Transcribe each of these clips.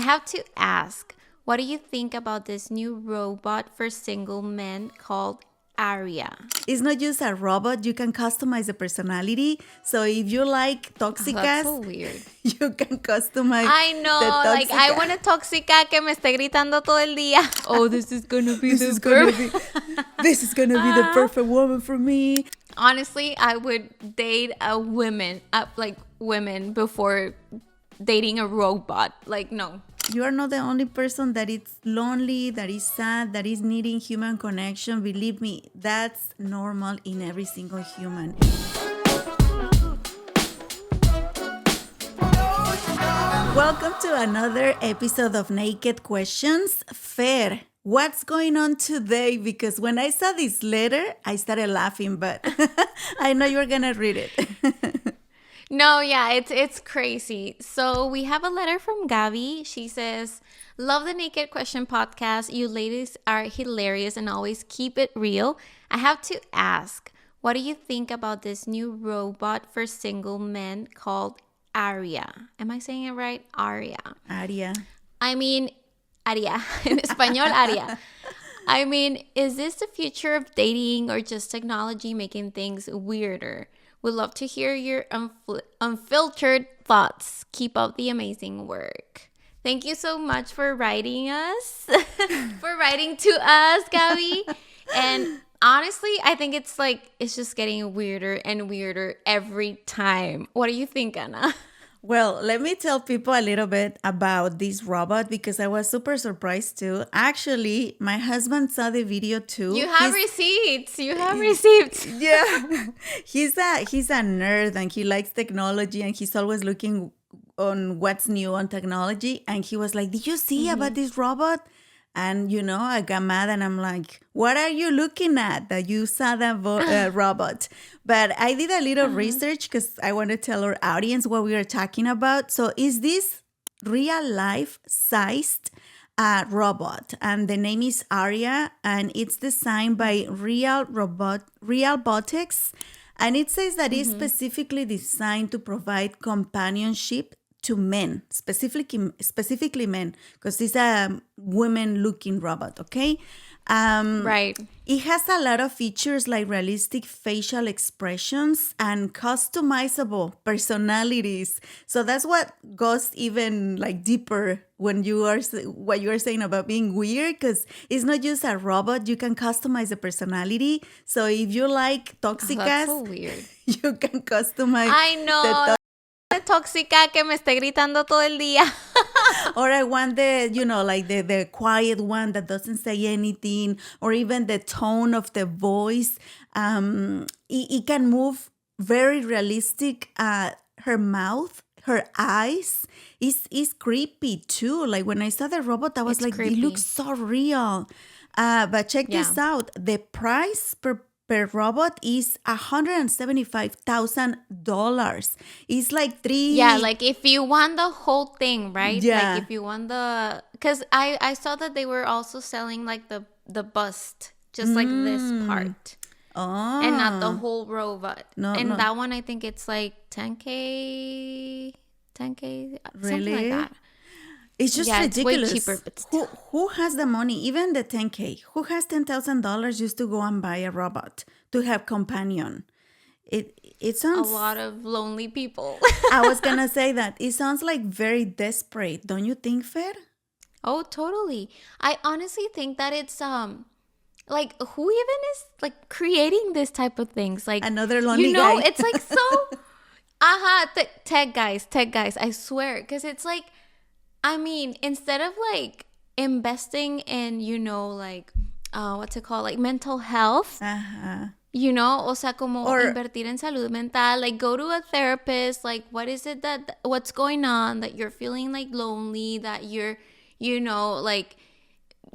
I have to ask, what do you think about this new robot for single men called Aria? It's not just a robot, you can customize the personality. So if you like Oh, that's so toxicas, weird. you can customize I the know, like I toxica. want a toxica que me esté gritando todo el día. Oh, this is gonna be This the is gonna perfect. be this is gonna be the perfect woman for me. Honestly, I would date women before dating a robot. Like, no. You are not the only person that is lonely, that is sad, that is needing human connection. Believe me, that's normal in every single human. Welcome to another episode of Naked Questions. Fer, what's going on today? Because when I saw this letter, I started laughing, but I know you're gonna read it. No, yeah, it's crazy. So we have a letter from Gabi. She says, "Love the Naked Question podcast. You ladies are hilarious and always keep it real. I have to ask, what do you think about this new robot for single men called Aria? Am I saying it right? Aria. Aria. I mean, Aria. In español, Aria. I mean, is this the future of dating or just technology making things weirder? Would love to hear your unfiltered thoughts. Keep up the amazing work." Thank you so much for writing us, for writing to us, Gabby. And honestly, I think it's just getting weirder and weirder every time. What do you think, Anna? Well, let me tell people a little bit about this robot because I was super surprised too. Actually, my husband saw the video too. You have receipts. You have receipts. Yeah. He's a nerd and he likes technology and he's always looking on what's new on technology. And he was like, "Did you see about this robot?" And, I got mad and I'm like, "What are you looking at that you saw that robot?" But I did a little research because I want to tell our audience what we are talking about. So is this real life sized robot? And the name is Aria and it's designed by Realbotics. And it says that it's specifically designed to provide companionship to men, specifically men, because it's a women-looking robot, okay? Right. It has a lot of features like realistic facial expressions and customizable personalities. So that's what goes even like deeper when what you are saying about being weird, because it's not just a robot. You can customize the personality. So if you like Oh, that's toxicas, so weird. you can customize I know. Tóxica que me esté gritando todo el día. or I want the quiet one that doesn't say anything, or even the tone of the voice. It can move very realistic. Her mouth, her eyes is creepy too. Like when I saw the robot, I was It's like, creepy. it looks so real. But check this Yeah. out. The price per robot is $175,000. It's like three. Yeah, like if you want the whole thing, right? Yeah. Like if you want because I saw that they were also selling like the bust, just like this part, Oh. and not the whole robot. No, And no. that one I think it's like 10K, something Really? like that. It's just Yeah, it's way ridiculous. cheaper, but still. Who has the money? Even the 10K. Who has $10,000 just to go and buy a robot to have companion? It A sounds. lot of lonely people. I was gonna say that it sounds like very desperate. Don't you think, Fer? Oh, totally. I honestly think that it's like who even is like creating this type of things? Like Another lonely guy. it's like so tech guys, I swear, because it's like, I mean, instead of like investing in, like what's it called? Like mental health, o sea, como Or- invertir en salud mental, like go to a therapist, like what is it what's going on that you're feeling like lonely, that you're, like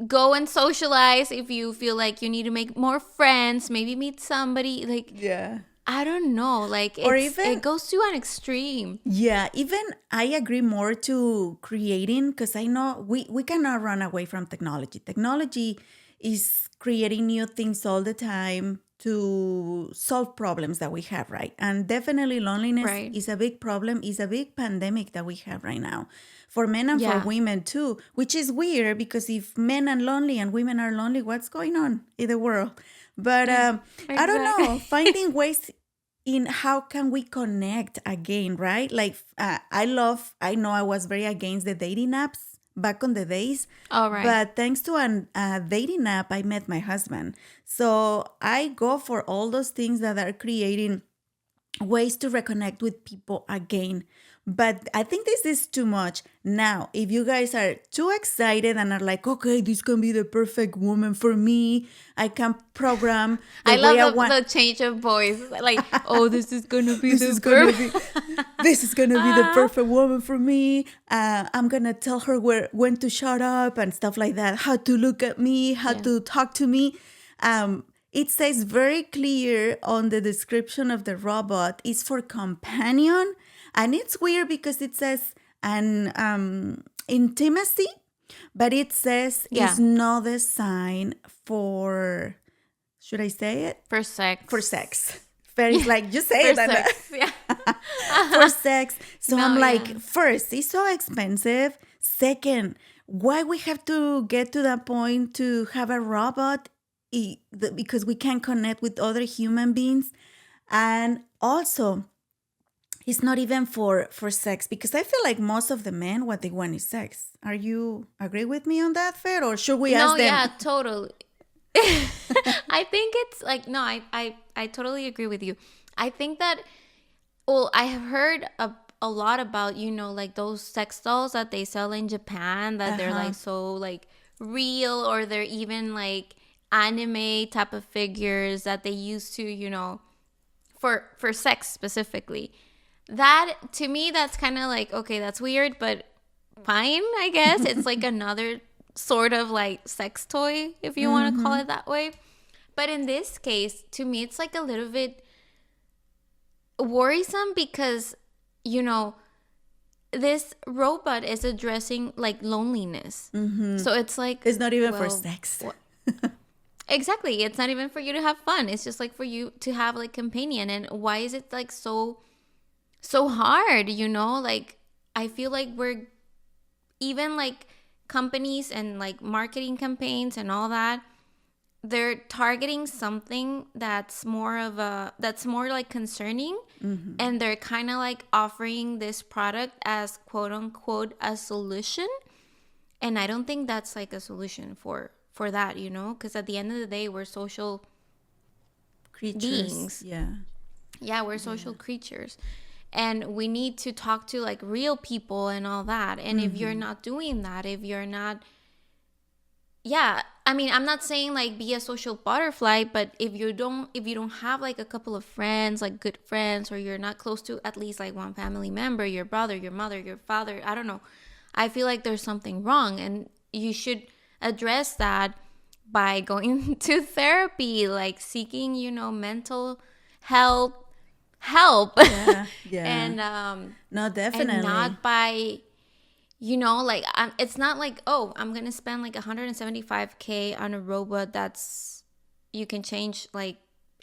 go and socialize if you feel like you need to make more friends, maybe meet somebody, like, Yeah. I don't know, like Or it goes to an extreme. Yeah, even I agree more to creating because I know we cannot run away from technology. Technology is creating new things all the time. to solve problems that we have, right? And definitely loneliness Right. is a big problem, is a big pandemic that we have right now for men and for Yeah. women too, which is weird because if men are lonely and women are lonely, what's going on in the world? But I don't Exactly. know, finding ways in how can we connect again, right? Like I know I was very against the dating apps back on the days, All right. but thanks to a dating app, I met my husband. So I go for all those things that are creating ways to reconnect with people again. But I think this is too much. Now, if you guys are too excited and are like, okay, this can be the perfect woman for me, I can program the I way love I want. the change of voice. Like, oh, this is gonna be This the is gonna perfect. be this is gonna be the perfect woman for me. I'm gonna tell her when to shut up and stuff like that, how to look at me, how Yeah. to talk to me. It says very clear on the description of the robot is for companion, and it's weird because it says an intimacy, but it says Yeah. is not a sign for, should I say it, For for sex. sex. Fair is Yeah. like, just say For it. And sex. Yeah. for sex. So No, I'm yeah. like, first, it's so expensive. Second, why we have to get to that point to have a robot because we can't connect with other human beings. And also, it's not even for sex because I feel like most of the men what they want is sex. Are you agree with me on that, Fair? Or should we No, ask them? yeah, totally. I think it's like no, I totally agree with you. I think that well, I have heard a lot about, like those sex dolls that they sell in Japan that they're Uh-huh. like so like real or they're even like anime type of figures that they use to, for sex specifically. That to me that's kind of like okay, that's weird, but fine, I guess. It's like another sort of like sex toy if you want to call Mm-hmm. it that way. But in this case, to me it's like a little bit worrisome because you know this robot is addressing like loneliness. Mm-hmm. So it's like, It's not even for well, sex. what? Exactly. It's not even for you to have fun. It's just like for you to have like companion. And why is it like so hard, Like I feel like we're even like companies and like marketing campaigns and all that, they're targeting something that's more like concerning, Mm-hmm. and they're kind of like offering this product as quote unquote a solution, and I don't think that's like a solution for that, because at the end of the day we're social Creatures. beings. Yeah. Yeah, we're social creatures, and we need to talk to like real people and all that. And if you're Mm-hmm. not doing that, if you're not, yeah, I mean, I'm not saying like be a social butterfly, but if you don't have like a couple of friends, like good friends, or you're not close to at least like one family member, your brother, your mother, your father, I don't know, I feel like there's something wrong, and you should address that by going to therapy, like seeking, mental health help. Yeah. Yeah. and No, and definitely. not by, like it's not like, oh, I'm gonna spend like 175K on a robot that's you can change like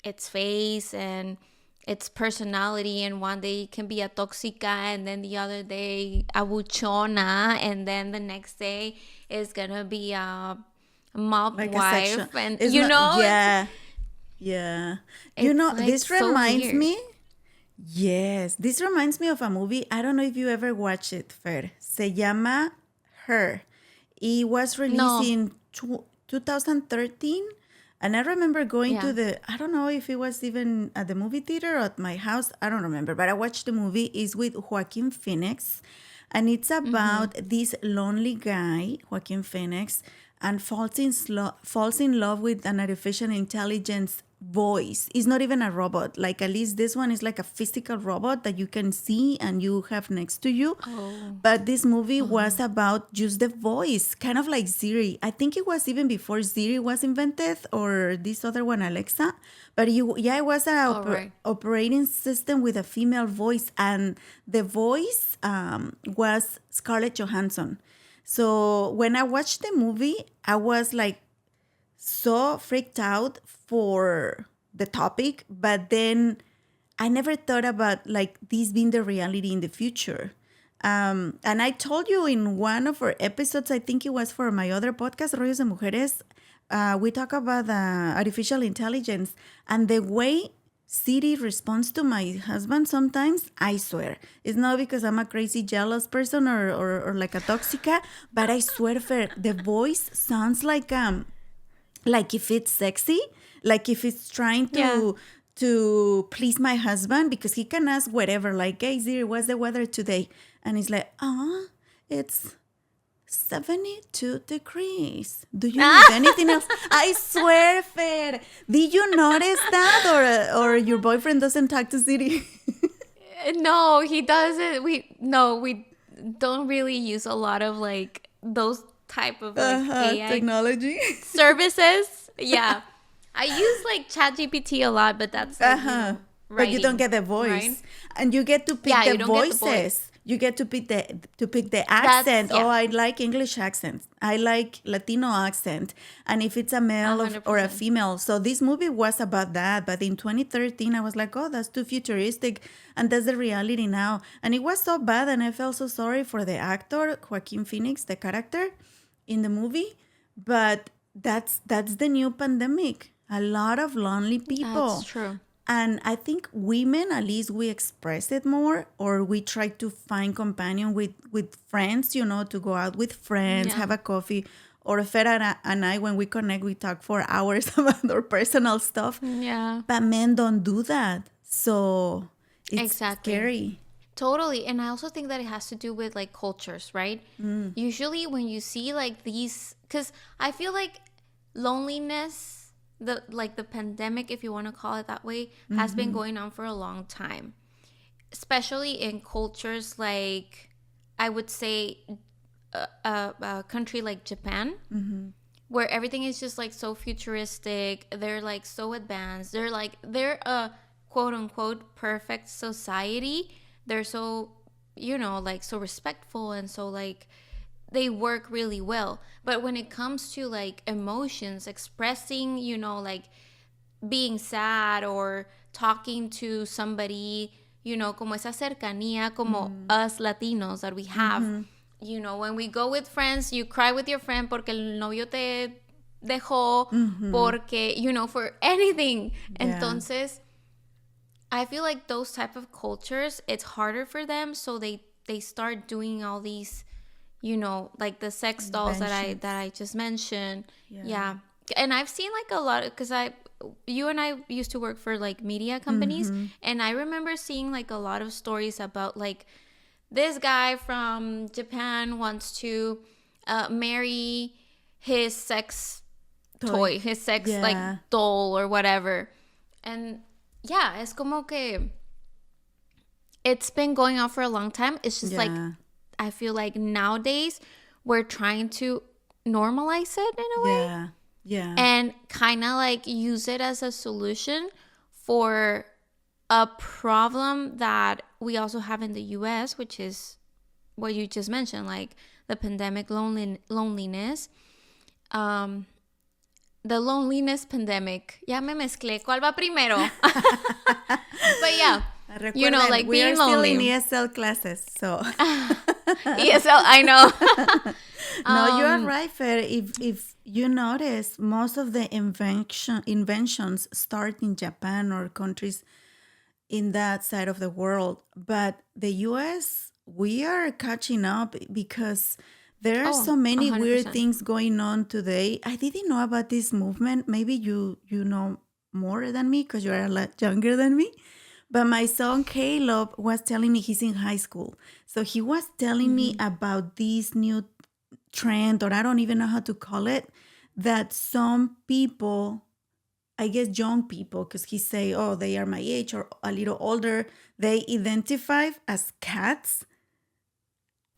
its face and its personality, and one day it can be a toxica, and then the other day a buchona, and then the next day is gonna be a mob Like a section. wife, and It's not, it's yeah. Yeah. it's like This so reminds weird. me, yes, this reminds me of a movie. I don't know if you ever watched it, Fer. Se llama Her. It was released No. in 2013. And I remember going Yeah. to I don't know if it was even at the movie theater or at my house. I don't remember, but I watched the movie. It's with Joaquin Phoenix. And it's Mm-hmm. about this lonely guy, Joaquin Phoenix, and falls in love with an artificial intelligence voice. It's not even a robot. Like at least this one is like a physical robot that you can see and you have next to you. Oh. But this movie Uh-huh. was about just the voice, kind of like Siri. I think it was even before Siri was invented or this other one, Alexa. But yeah, it was a All right. operating system with a female voice, and the voice was Scarlett Johansson. So when I watched the movie, I was like so freaked out for the topic, but then I never thought about like this being the reality in the future. And I told you in one of our episodes, I think it was for my other podcast, Rollos de Mujeres, we talk about artificial intelligence and the way Siri responds to my husband sometimes, I swear. It's not because I'm a crazy jealous person or like a toxica, but I swear for the voice sounds like if it's sexy, like if it's trying Yeah. to please my husband because he can ask whatever, like, hey Siri, what's the weather today? And he's like, it's 72 degrees. Do you need anything else? I swear, Fer. Did you notice that? Or your boyfriend doesn't talk to Siri? No, he doesn't. We don't really use a lot of like those type of like AI Technology. services. Yeah. I use like ChatGPT a lot, but that's like, But you don't writing, get the voice. right? And you get to pick Yeah, the you don't get the voice. voices. You get to pick the accent. yeah. Oh, I like English accent. I like Latino accent. And if it's a male or a 100%. female. So this movie was about that. But in 2013, I was like, oh, that's too futuristic. And that's the reality now. And it was so bad. And I felt so sorry for the actor, Joaquin Phoenix, the character in the movie. But that's the new pandemic. A lot of lonely people. That's true. And I think women, at least we express it more, or we try to find companion with friends, you know, to go out with friends, Yeah. have a coffee. Or Farah and I, when we connect, we talk for hours about our personal stuff. Yeah. But men don't do that. So it's Exactly. scary. Totally. And I also think that it has to do with like cultures, right? Usually when you see like these, because I feel like loneliness, the pandemic, if you want to call it that way, has been going on for a long time, especially in cultures like, I would say, a country like Japan, where everything is just like so futuristic. They're like so advanced. They're a quote unquote perfect society. They're so, like so respectful and so like they work really well. But when it comes to like emotions, expressing, like being sad or talking to somebody, como esa cercanía, como us Latinos that we have. When we go with friends, you cry with your friend porque el novio te dejó, porque, for anything. Yeah. Entonces, I feel like those type of cultures, it's harder for them. So they start doing all these, like the sex dolls that I just mentioned. Yeah. And I've seen like a lot, because you and I used to work for like media companies, and I remember seeing like a lot of stories about like this guy from Japan wants to marry his sex toy, his sex like doll or whatever. And yeah, es como que it's been going on for a long time. It's just like, I feel like nowadays we're trying to normalize it in a way. Yeah. And kind of like use it as a solution for a problem that we also have in the US, which is what you just mentioned, like the pandemic loneliness. The loneliness pandemic. Ya me mezclé. ¿Cuál va primero? But yeah. Recuerden, like we being are still lonely. in ESL classes, so ESL, I know. no, you are right, Fer. If you notice, most of the inventions start in Japan or countries in that side of the world, but the US, we are catching up because there are so many 100%. weird things going on today. I didn't know about this movement. Maybe you know more than me because you're a lot younger than me. But my son Caleb was telling me, he's in high school. So he was telling me about this new trend, or I don't even know how to call it, that some people, I guess young people, because he say, oh, they are my age or a little older, they identify as cats.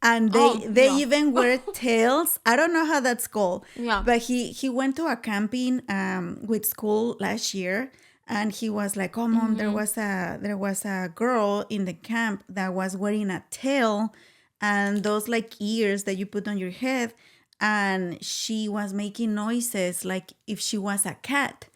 And they even wear tails. I don't know how that's called. Yeah. But he went to a camping with school last year. And he was like, oh, Mom, there was a girl in the camp that was wearing a tail and those like ears that you put on your head. And she was making noises like if she was a cat.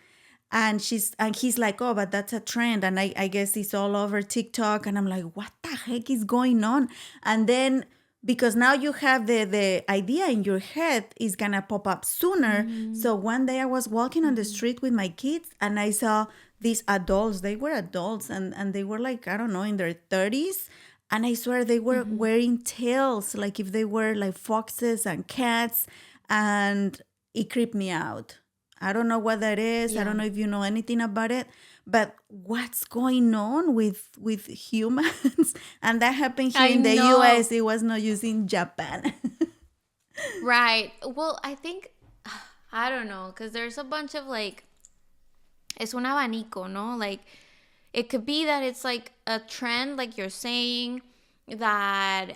And he's like, oh, but that's a trend. And I guess it's all over TikTok. And I'm like, what the heck is going on? And then because now you have the idea in your head is gonna pop up sooner. Mm-hmm. So one day I was walking on the Mm-hmm. street with my kids and I saw these adults. They were adults and they were like, I don't know, in their 30s. And I swear they were Mm-hmm. wearing tails, like if they were like foxes and cats. And it creeped me out. I don't know what that is. I Yeah. don't know if you know anything about it, but what's going on with humans? And that happened here I in the know. US. It was not using Japan. Right. Well, I think, I don't know, because there's a bunch of like, es un abanico, no? Like, it could be that it's like a trend, like you're saying, that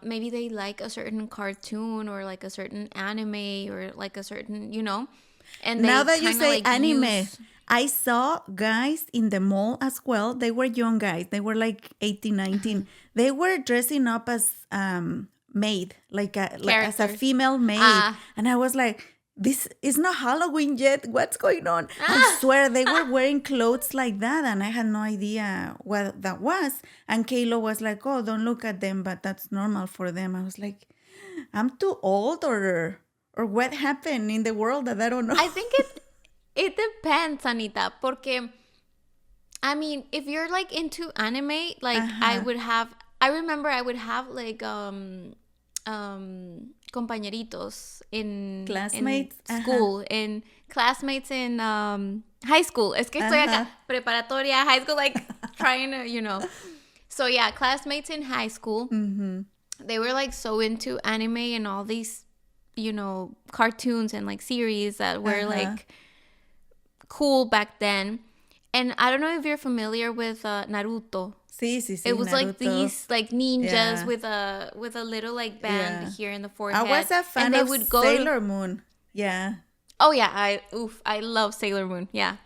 maybe they like a certain cartoon or like a certain anime or like a certain, and Now they that you kind of say like anime, use. I saw guys in the mall as well. They were young guys. They were like 18, 19. They were dressing up as maid, like as a Characters. female maid. Ah. And I was like, this is not Halloween yet. What's going on? I swear they were wearing clothes like that, and I had no idea what that was. And Kayla was like, oh, don't look at them, but that's normal for them. I was like, I'm too old, or what happened in the world that I don't know. I think it depends, Anita, porque I mean, if you're like into anime, like Uh-huh. I remember I would have like compañeritos in Classmates. Uh-huh. school, in classmates in high school. Es que estoy Uh-huh. acá, preparatoria, high school, like trying to. So yeah, classmates in high school, Mm-hmm. they were like so into anime and all these, cartoons and like series that were Uh-huh. like cool back then. And I don't know if you're familiar with Naruto. Sí, sí, It sí, was like Naruto. these like ninjas Yeah. with a little like band Yeah. here in the I forehead, was a and fan they of would go to. Sailor Moon. Yeah. Oh yeah, I love Sailor Moon. Yeah.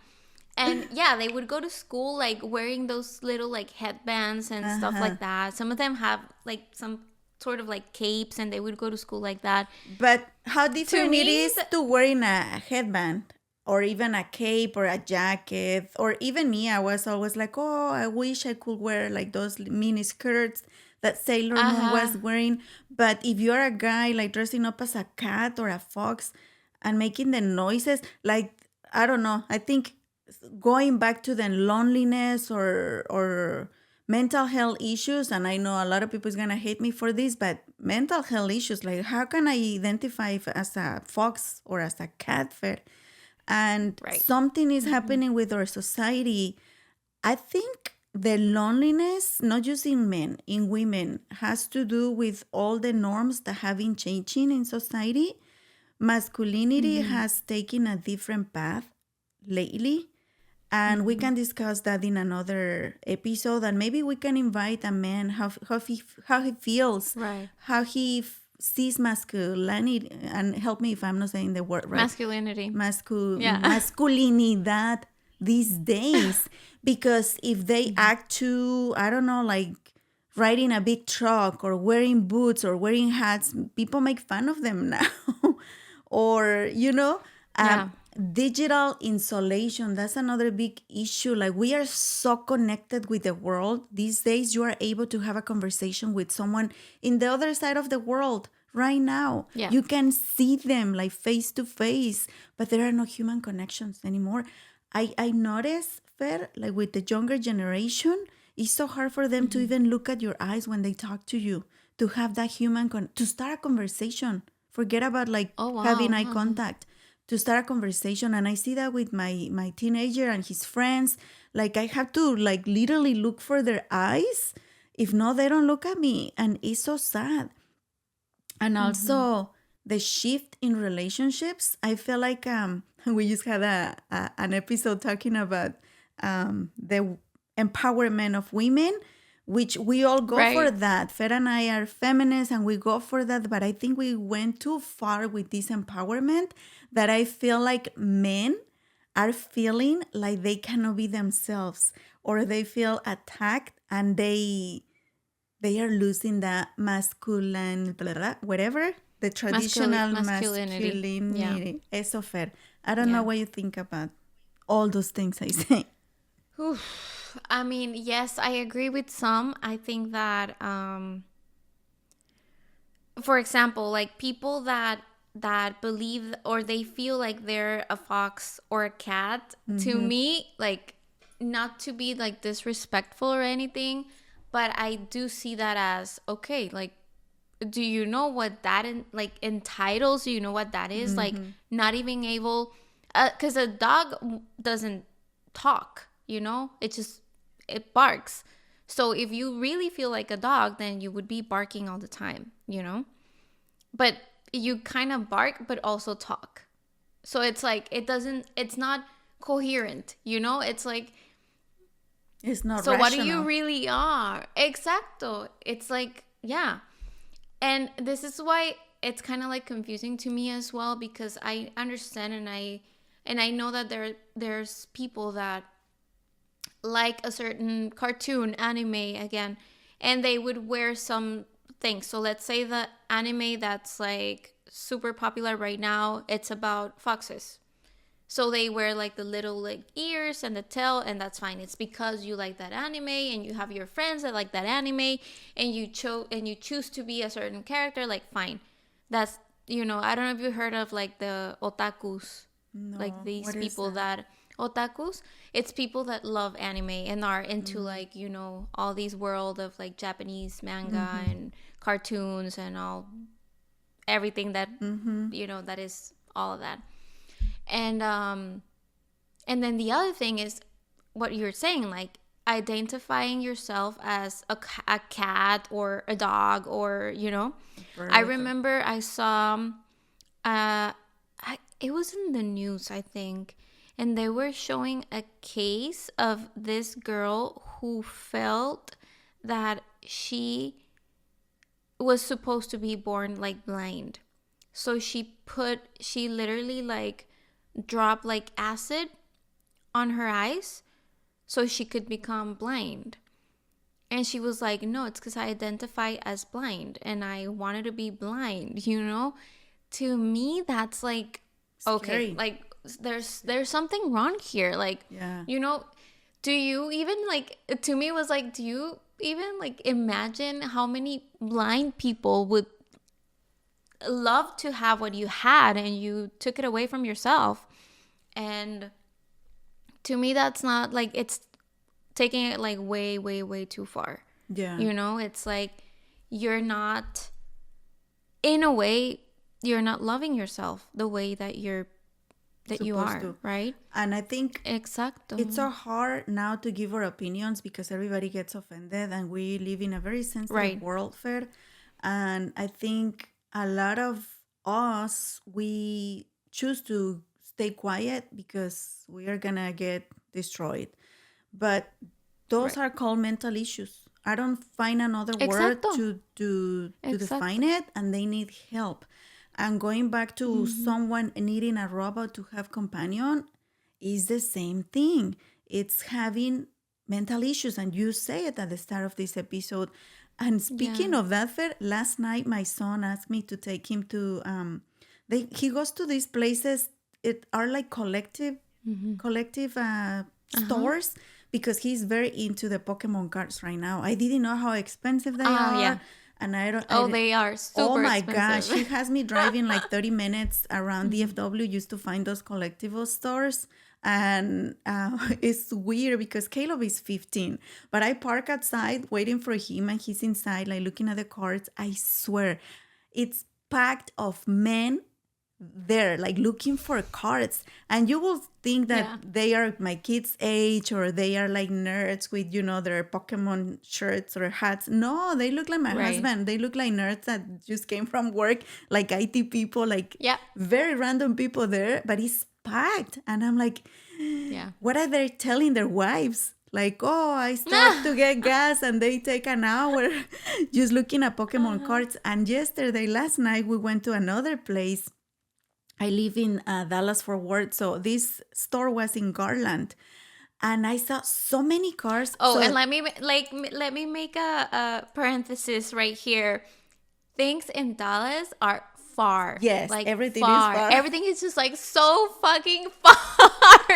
And yeah, they would go to school like wearing those little like headbands and stuff Uh-huh. like that. Some of them have like some sort of like capes, and they would go to school like that. But how To different it me, is to wearing a headband or even a cape or a jacket, or even me, I was always like, oh, I wish I could wear like those mini skirts that Sailor Moon was uh-huh. wearing. But if you're a guy like dressing up as a cat or a fox and making the noises, like, I don't know, I think going back to the loneliness or mental health issues, and I know a lot of people is gonna hate me for this, but mental health issues, like how can I identify as a fox or as a cat fair? And Right. something is Mm-hmm. happening with our society. I think the loneliness, not just in men, in women, has to do with all the norms that have been changing in society. Masculinity Mm-hmm. has taken a different path lately, and we Mm-hmm. can discuss that in another episode. And maybe we can invite a man how he feels, Right. how he sees masculinity, and help me if I'm not saying the word right. Masculinity. Yeah. Masculinidad these days, because if they act too, I don't know, like riding a big truck or wearing boots or wearing hats, people make fun of them now. Or um, Yeah. digital insulation, that's another big issue. Like, we are so connected with the world these days. You are able to have a conversation with someone in the other side of the world right now. Yeah. You can see them like face to face, but there are no human connections anymore. I notice, Fer, like with the younger generation, it's so hard for them to Mm-hmm. even look at your eyes when they talk to you, to have that to start a conversation. Forget about like Oh having wow. eye Uh-huh. contact, to start a conversation. And I see that with my teenager and his friends. Like, I have to like literally look for their eyes. If not, they don't look at me, and it's so sad. And Mm-hmm. also the shift in relationships. I feel like we just had an episode talking about the empowerment of women, which we all go for Right. that. Fer and I are feminists and we go for that, but I think we went too far with this empowerment, that I feel like men are feeling like they cannot be themselves, or they feel attacked, and they are losing that masculine, blah, blah, blah, whatever, the traditional Masculinity. Yeah. masculinity. Eso, Fer. I don't know Yeah. what you think about all those things I say. Oof. I mean, yes, I agree with some. I think that, for example, like people that believe or they feel like they're a fox or a cat, to me, like, not to be like disrespectful or anything, but I do see that as okay, like, do you know what that like entitles? Do you know what that is? Like, not even able, because a dog doesn't talk, you know, it barks. So if you really feel like a dog, then you would be barking all the time, you know. But you kind of bark but also talk, so it's like it's not coherent, you know. It's like, It's not so what do you rational. really are? Exacto. It's like, yeah. And this is why it's kind of like confusing to me as well, because I understand and I know that there's people that like a certain cartoon anime again, and they would wear some things. So let's say the anime that's like super popular right now, it's about foxes. So they wear like the little like ears and the tail, and that's fine. It's because you like that anime and you have your friends that like that anime, and you choose to be a certain character, like fine. That's, I don't know if you heard of like the otakus, like No, these what is people that? that otakus, it's people that love anime and are into like, all these world of like Japanese manga and cartoons and all everything that that is all of that. And then the other thing is what you're saying, like identifying yourself as a cat or a dog, or I Birth. remember I saw it was in the news, I think, and they were showing a case of this girl who felt that she was supposed to be born like blind. So she literally like dropped like acid on her eyes so she could become blind. And she was like, no, it's because I identify as blind and I wanted to be blind, To me, that's like, okay, Scary. like there's something wrong here. Like, Yeah. do you even like, to me it was like, do you even like imagine how many blind people would love to have what you had and you took it away from yourself? And to me, that's not like, it's taking it like way, way, way too far. Yeah. It's like you're not, in a way, you're not loving yourself the way that you Supposed are, to. right? And I think Exacto. it's so hard now to give our opinions because everybody gets offended and we live in a very sensitive Right. world, Fer. And I think a lot of us, we choose to stay quiet because we are going to get destroyed. But those Right. are called mental issues. I don't find another word Exacto. to define Exacto. it, and they need help. And going back to someone needing a robot to have companion is the same thing. It's having mental issues, and you say it at the start of this episode. And Yeah. speaking of that, Fer, last night my son asked me to take him to he goes to these places. It are like collective Uh-huh. stores because he's very into the Pokemon cards right now. I didn't know how expensive they Oh, are, yeah. and I don't. Oh, they are Oh super my gosh, he expensive. has me driving like 30 minutes around DFW just to find those collectible stores. And it's weird because Caleb is 15, but I park outside waiting for him and he's inside, like looking at the cards. I swear, it's packed of men there, like looking for cards. And you will think that Yeah. they are my kids' age or they are like nerds with, their Pokemon shirts or hats. No, they look like my Right. husband. They look like nerds that just came from work, like IT people, like Yeah. very random people there, but it's packed. And I'm like, Yeah. what are they telling their wives? Like, oh, I stopped to get gas and they take an hour just looking at Pokemon Uh-huh. cards. And last night, we went to another place. I live in Dallas Fort Worth, so this store was in Garland, and I saw so many cars. Oh, and So let me make a parenthesis right here. Things in Dallas are far. yes, Like everything is far. far. Everything is just like so fucking far.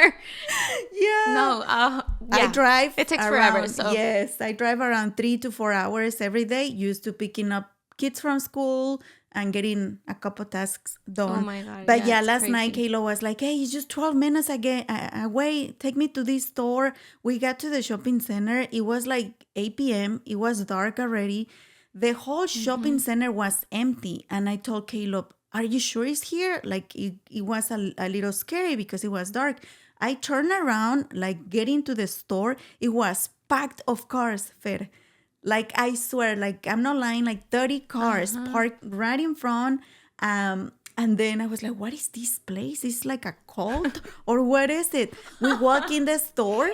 Yeah. No, I yeah. drive It takes around, forever, so. yes, I drive around 3 to 4 hours every day, used to picking up kids from school and getting a couple tasks Oh done. my God, But yeah, yeah, it's last night crazy. Kayla was like, hey, it's just 12 minutes again, away. Take me to this store. We got to the shopping center. It was like 8 p.m. It was dark already. The whole shopping Mm-hmm. center was empty. And I told Caleb, are you sure it's here? Like it was a little scary because it was dark. I turned around, like getting to the store. It was packed of cars, Fer. Like I swear, like I'm not lying, like 30 cars Uh-huh. parked right in front. And then I was like, what is this place? It's like a cult or what is it? We walk in the store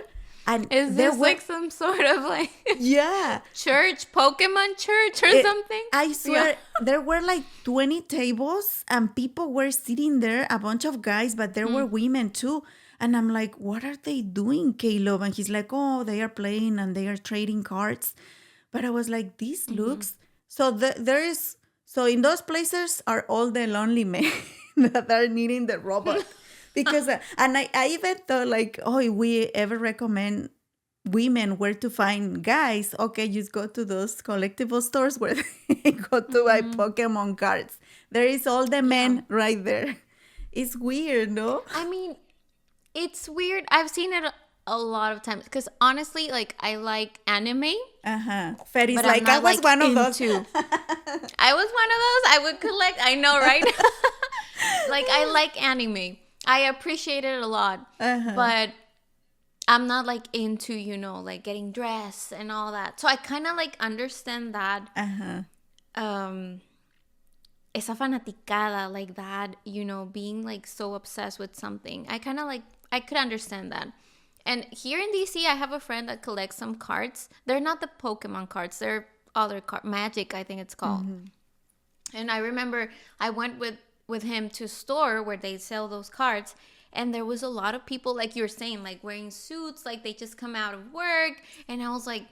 and Is there this were, like some sort of like yeah. church, Pokemon church or It, something? I Yeah. swear there were like 20 tables and people were sitting there, a bunch of guys, but there were women too. And I'm like, what are they doing, Caleb? And he's like, oh, they are playing and they are trading cards. But I was like, this Mm-hmm. looks so there is so in those places are all the lonely men that are needing the robot. Because and I even thought like, oh, if we ever recommend women where to find guys, okay, just go to those collectible stores where they go to buy Mm-hmm. Pokemon cards. There is all the Yeah. men right there. It's weird, no? I mean, it's weird. I've seen it a lot of times because honestly, like I like anime, Uh-huh. Freddy's but I'm like, I not was like one of those. into. I was one of those. I would collect. I know, right? Like I like anime. I appreciate it a lot, Uh-huh. but I'm not like into, like getting dressed and all that. So I kind of like understand that Uh-huh. um esa fanaticada like that, being like so obsessed with something. I kind of like I could understand that. And here in DC, I have a friend that collects some cards. They're not the Pokemon cards. They're other Magic, I think it's called. And I remember I went with him to a store where they sell those cards, and there was a lot of people like you're saying, like wearing suits, like they just come out of work, and I was like,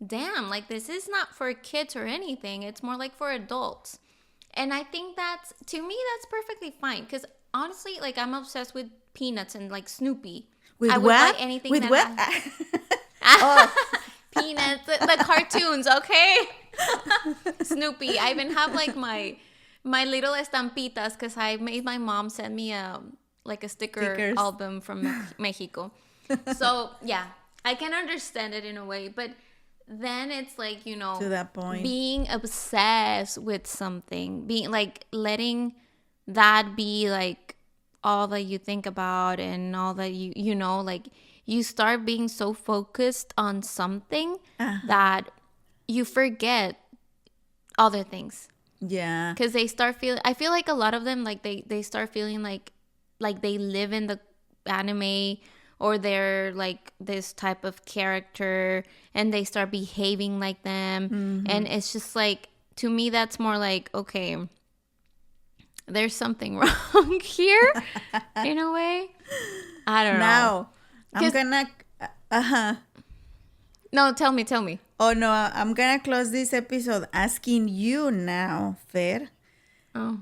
damn, like this is not for kids or anything. It's more like for adults. And I think to me that's perfectly fine because honestly, like I'm obsessed with Peanuts and like Snoopy. With I would buy what? anything With that what? Oh, Peanuts, the cartoons, okay? Snoopy. I even have like my little estampitas because I made my mom send me like a sticker stickers. album from Mexico. So yeah, I can understand it in a way, but then it's like, To that point. being obsessed with something, being like letting that be like all that you think about and all that like you start being so focused on something that you forget other things Yeah. because they start feeling, I feel like a lot of them like they start feeling like they live in the anime or they're like this type of character and they start behaving like them. And it's just like, to me that's more like, okay, there's something wrong here in a way. I don't know. Now, I'm 'Cause- gonna. Uh-huh. No, tell me. Oh no, I'm gonna close this episode asking you now, Fer. Oh.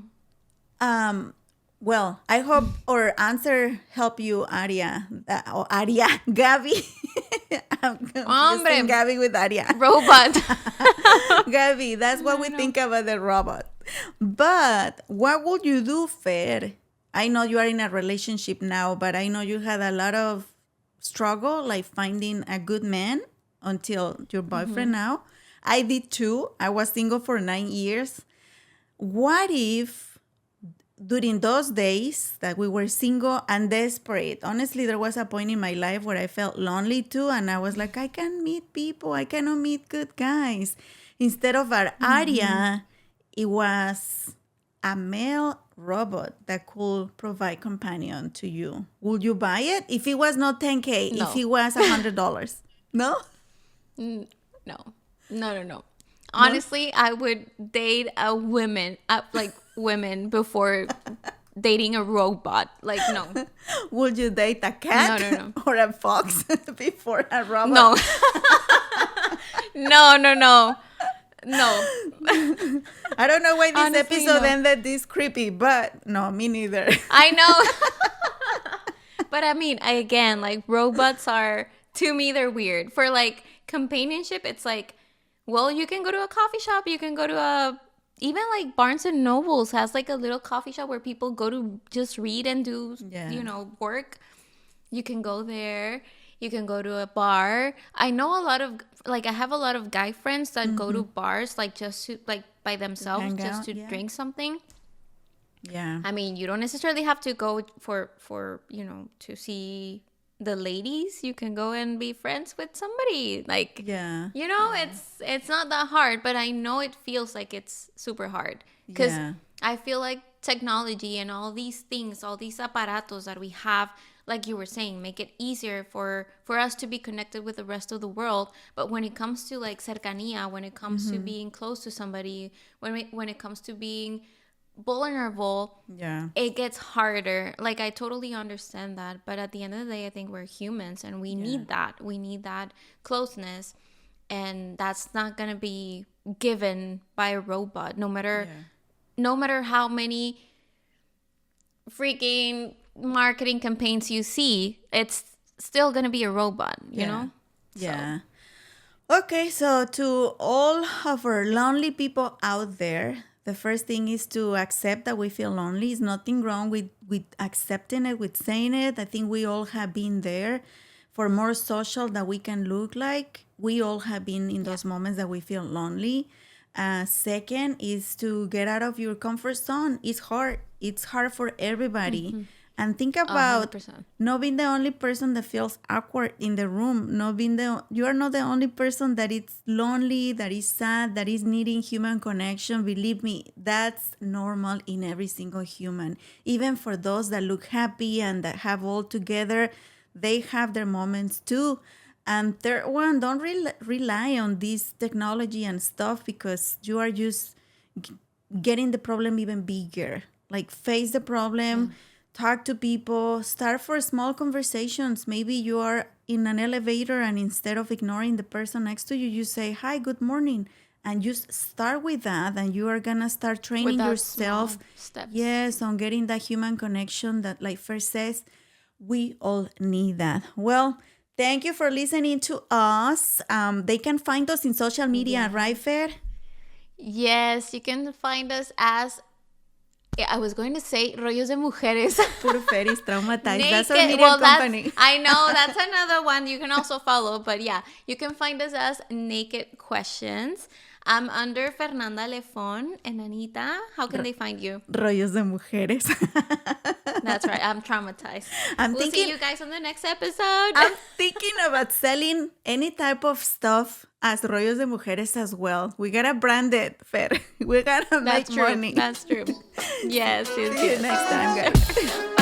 Well, I hope our answer help you, Aria. Or Aria, Gabby. I'm Hombre. confusing Gabby with Aria. Robot. Gabby, that's what we think about the robot. But what would you do, Fer? I know you are in a relationship now, but I know you had a lot of struggle, like finding a good man until your boyfriend now. I did too. I was single for 9 years. What if during those days that we were single and desperate, honestly, there was a point in my life where I felt lonely too. And I was like, I can meet people. I cannot meet good guys. Instead of our Aria, it was a male robot that could provide companion to you. Would you buy it? If it was not 10K, No. if it was $100. No? No. Honestly, I would date women before dating a robot. Like, no. Would you date a cat No. or a fox before a robot? No. No. I don't know why this Honestly, episode no. ended this creepy, but no, me neither. I know. But I mean, again, like robots are, to me, they're weird. For like companionship, it's like, well, you can go to a coffee shop, you can go to even like Barnes and Nobles has like a little coffee shop where people go to just read and do, work. You can go there. You can go to a bar. I know a lot of, like, I have a lot of guy friends that go to bars, like, just to, like, by themselves, just to drink something. Yeah. I mean, you don't necessarily have to go for to see the ladies. You can go and be friends with somebody. Like, it's not that hard, but I know it feels like it's super hard. Because I feel like technology and all these things, all these aparatos that we have, like you were saying, make it easier for us to be connected with the rest of the world. But when it comes to like cercanía, when it comes to being close to somebody, when it comes to being vulnerable, it gets harder. Like, I totally understand that, but at the end of the day, I think we're humans and we need that closeness, and that's not gonna be given by a robot, no matter how many freaking marketing campaigns you see. It's still gonna be a robot, you know. Okay, so to all of our lonely people out there, the first thing is to accept that we feel lonely. There's nothing wrong with accepting it, with saying it. I think we all have been there. For more social that we can look like, we all have been in those moments that we feel lonely. Second is to get out of your comfort zone. It's hard. It's hard for everybody. And think about 100%. not being the only person that feels awkward in the room. You are not the only person that is lonely, that is sad, that is needing human connection. Believe me, that's normal in every single human. Even for those that look happy and that have all together, they have their moments too. And third one, don't rely on this technology and stuff, because you are just getting the problem even bigger. Like, face the problem. Talk to people, start for small conversations. Maybe you are in an elevator and instead of ignoring the person next to you, you say, hi, good morning. And just start with that, and you are going to start training yourself. Yes, on getting that human connection that, like First says, we all need that. Well, thank you for listening to us. They can find us in social media, right, Fer? Yes, you can find us as, I was going to say Rollos de Mujeres. Puro Fer is traumatized. Naked. That's our media company. I know, that's another one you can also follow. But yeah, you can find us as Naked Questions. I'm under Fernanda Lefon. And Anita, how can they find you? Rollos de Mujeres. That's right. I'm traumatized. We'll see you guys on the next episode. I'm thinking about selling any type of stuff as Rollos de Mujeres as well. We gotta brand it, Fer. We gotta make money. That's true. Yes. See you next time, guys.